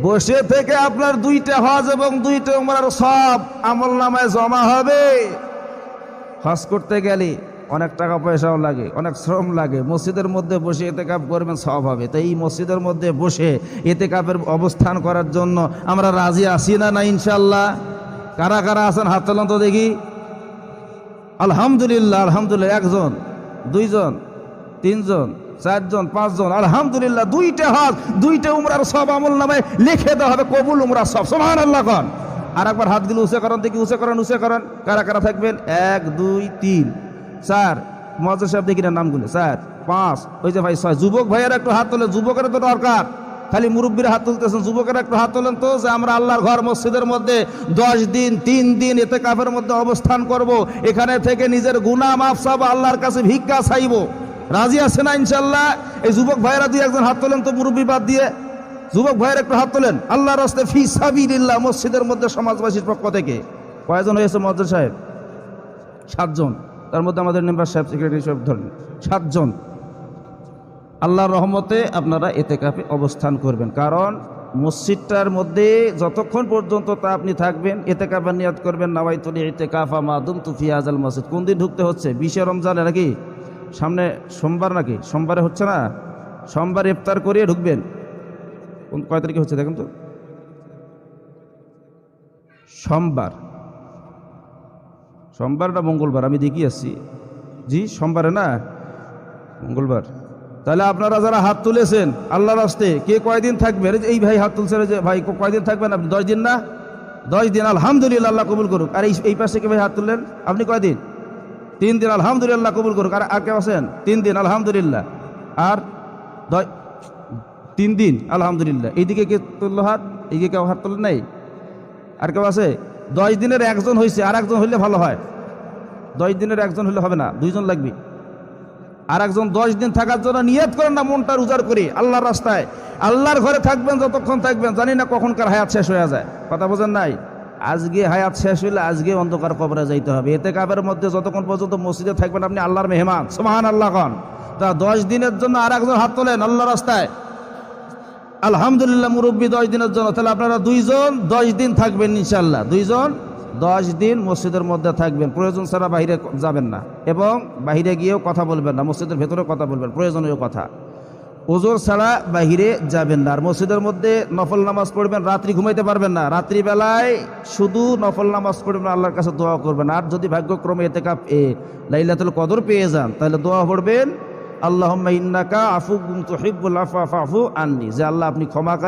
বসে থেকে আপনার 2টা হজ এবং 2টা উমরার সব আমলনামায় জমা হবে। হজ করতে গেলে অনেক টাকা পয়সাও লাগে, অনেক শ্রম লাগে। মসজিদের মধ্যে বসে ইতিকাফ করবেন, সওয়াব হবে। তাই এই মসজিদের মধ্যে বসে ইতিকাফের অবস্থান করার জন্য আমরা রাজি আছি না ইনশাআল্লাহ? কারা কারা আছেন হাত তোলেন তো দেখি। আলহামদুলিল্লাহ, আলহামদুলিল্লাহ। 1 জন, 2 জন, 3 জন, 4 জন, 5 জন, আলহামদুলিল্লাহ। 2টা হজ 2টা উমরার সব আমলনামায় লিখে দেওয়া হবে, কবুল উমরা সব। সুবহানাল্লাহ কোন। আর একবার হাত দিলে উঁচে করেন দেখি, উঁচে করেন, উঁচে করেন। কারা কারা থাকবেন? 1 2 3 4, মুয়াজ্জিন সাহেব দেখি না নামগুলো। 4 5, ওই যে ভাই 6। যুবক ভাইয়েরা একটু হাত তোলেন, যুবকের তো দরকার। খালি মুরব্বীরা হাত তুলতেছেন, যুবকেরা একটু হাত তোলেন তো, যে আমরা আল্লাহর ঘর মসজিদের মধ্যে 10 দিন 3 দিন ইতিকাফের মধ্যে অবস্থান করব। এখানে থেকে নিজের গুনাহ মাফ চাইবো, আল্লাহর কাছে ভিক্ষা চাইবো। রাজি আছে না ইনশাআল্লাহ? এই যুবক ভাইয়েরা 2-1 জন হাত তোলেন তো, মুরব্বী বাদ দিয়ে। যুবক ভাইয়েরা একটু হাত তোলেন আল্লাহর রাস্তায় ফি সাবিলিল্লাহ, মসজিদের মধ্যে সমাজবাসীর পক্ষ থেকে। কয়জন হয়েছে মুয়াজ্জিন সাহেব? 7 জন। তার মধ্যে আমাদের মেম্বার সাহেব, সেক্রেটারি সাহেব ধরেন 7 জন। আল্লাহর রহমতে আপনারা ইতিকাফে অবস্থান করবেন। কারণ মসজিদটার মধ্যে যতক্ষণ পর্যন্ত তা আপনি থাকবেন, ইতিকাফের নিয়ত করবেন, নাওয়াইতুল ইতিকাফা মা দুমতু ফি হাযাল মসজিদ। কোন দিন ঢুকতে হচ্ছে? 20 রমজানে নাকি? সামনে সোমবার নাকি? সোমবারে হচ্ছে না? সোমবার ইফতার করিয়ে ঢুকবেন। কোন কয় তারিখে হচ্ছে দেখেন তো? সোমবার, সোমবার না মঙ্গলবার? আমি দেখি আসছি। জি সোমবারে না, মঙ্গলবার। তাহলে আপনারা যারা হাত তুলেছেন আল্লাহর রাস্তায়, কে কয়দিন থাকবেন? এই ভাই হাত তুলছেন, যে ভাই কয়দিন থাকবেন আপনি? 10 দিন না? 10 দিন। আলহামদুলিল্লাহ, আল্লাহ কবুল করুক। আর এই পাশে কে ভাই হাত তুললেন? আপনি কয়দিন? 3 দিন। আলহামদুলিল্লাহ, কবুল করুক। আর কেউ আছেন? 3 দিন। আলহামদুলিল্লাহ। আর 3 দিন। আলহামদুলিল্লাহ। এইদিকে কে তুললো হাত? এইদিকে কেউ হাত তুলেন নাই? আর কেউ আছে? 10 দিনের 1 জন হয়েছে, আর 1 জন হইলে ভালো হয়। 10 দিনের 1 জন হইলে হবে না, 2 জন লাগবে। আর 1 জন 10 দিন থাকার জন্য নিয়ত করেন না, মনটা উজাড় করে আল্লাহর রাস্তায়, আল্লাহর ঘরে থাকবেন যতক্ষণ থাকবেন। জানি না কখনকার হায়াত শেষ হয়ে যায়, কথা বোঝেন নাই? আজকে হায়াত শেষ হইলে আজকে অন্ধকার কবরে যাইতে হবে। ইতিকাফের মধ্যে যতক্ষণ পর্যন্ত মসজিদে থাকবেন আপনি আল্লাহর মেহমান। সুবহানাল্লাহ কোন। তা 10 দিনের জন্য আর 1 জন হাত তোলেন আল্লাহর রাস্তায়। আলহামদুলিল্লাহ, মুরব্বী 10 দিনের জন্য। তাহলে আপনারা 2 জন 10 দিন থাকবেন ইনশাআল্লাহ। 2 জন 10 দিন মসজিদের মধ্যে থাকবেন। প্রয়োজন ছাড়া বাইরে যাবেন না, এবং বাইরে গিয়েও কথা বলবেন না। মসজিদের ভেতরে কথা বলবেন, প্রয়োজনীয় কথা। ওযর ছাড়া বাইরে যাবেন না। আর মসজিদের মধ্যে নফল নামাজ পড়বেন। রাত্রি ঘুমাইতে পারবেন না, রাত্রিবেলায় শুধু নফল নামাজ পড়বেন, আল্লাহর কাছে দোয়া করবেন। আর যদি ভাগ্যক্রমে ইতিকাফ লাইলাতুল কদর পেয়ে যান, তাহলে দোয়া পড়বেন, আল্লাহুম্মা ইন্নাকা আফুউন তুহিব্বুল আফওয়া ফাফু আননি, যে আল্লাহ আপনি ক্ষমাকারী।